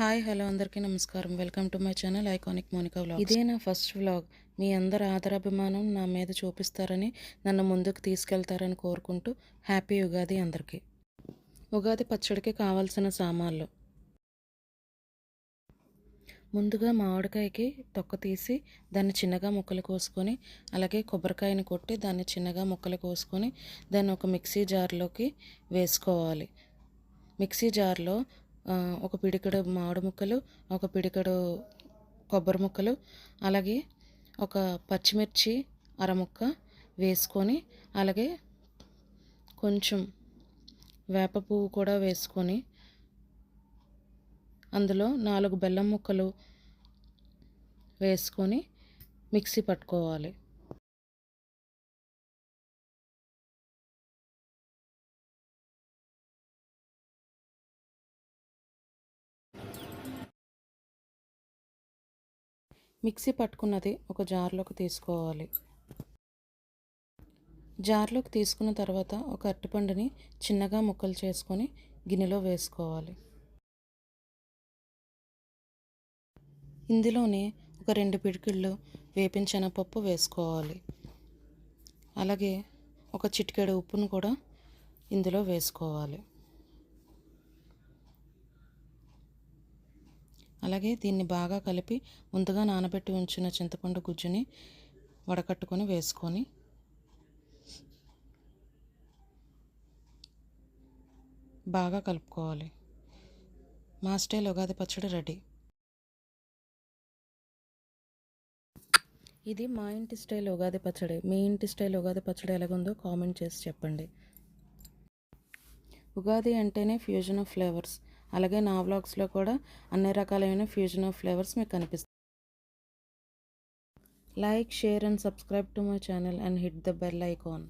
Hi hello అందరికీ నమస్కారం. Welcome to my channel iconic Monica vlogs. ఇదే నా ఫస్ట్ వ్లాగ్. మీ అందరి ఆదరాభిమానం నా మీద చూపిస్తారని, నన్ను ముందుకు తీసుకెళ్తారని కోరుకుంటూ హ్యాపీ ఉగాది అందరికీ. ఉగాది పచ్చడికి కావాల్సిన సామాన్లు: ముందుగా మామిడికాయకి తొక్క తీసి దాన్ని చిన్నగా ముక్కలు కోసుకొని, అలాగే కొబ్బరికాయని కొట్టి దాన్ని చిన్నగా ముక్కలు కోసుకొని దాన్ని ఒక మిక్సీ జార్లోకి వేసుకోవాలి. మిక్సీ జార్లో ఒక పిడికెడు మామిడి ముక్కలు, ఒక పిడికెడు కొబ్బరి ముక్కలు, అలాగే ఒక పచ్చిమిర్చి అరముక్క వేసుకొని, అలాగే కొంచెం వేప పువ్వు కూడా వేసుకొని, అందులో 4 బెల్లం ముక్కలు వేసుకొని మిక్సీ పట్టుకోవాలి. మిక్సీ పట్టుకున్నది ఒక జార్లోకి తీసుకోవాలి. జార్లోకి తీసుకున్న తర్వాత ఒక అరటిపండుని చిన్నగా ముక్కలు చేసుకొని గిన్నెలో వేసుకోవాలి. ఇందులోనే ఒక 2 పిడికిళ్ళు వేపిన శనగపప్పు వేసుకోవాలి. అలాగే ఒక చిటికెడు ఉప్పును కూడా ఇందులో వేసుకోవాలి. అలాగే దీన్ని బాగా కలిపి ముందుగా నానబెట్టి ఉంచిన చింతపండు గుజ్జుని వడకట్టుకొని వేసుకొని బాగా కలుపుకోవాలి. మా స్టైల్ ఉగాది పచ్చడి రెడీ. ఇది మా ఇంటి స్టైల్ ఉగాది పచ్చడి. మీ ఇంటి స్టైల్ ఉగాది పచ్చడి ఎలాగుందో కామెంట్ చేసి చెప్పండి. ఉగాది అంటేనే ఫ్యూజన్ ఆఫ్ ఫ్లేవర్స్. అలాగే నా వ్లాగ్స్లో కూడా అన్ని రకాలైన ఫ్యూజన్ ఆఫ్ ఫ్లేవర్స్ మీకు కనిపిస్తాయి. Like, share and subscribe to my channel and hit the bell icon.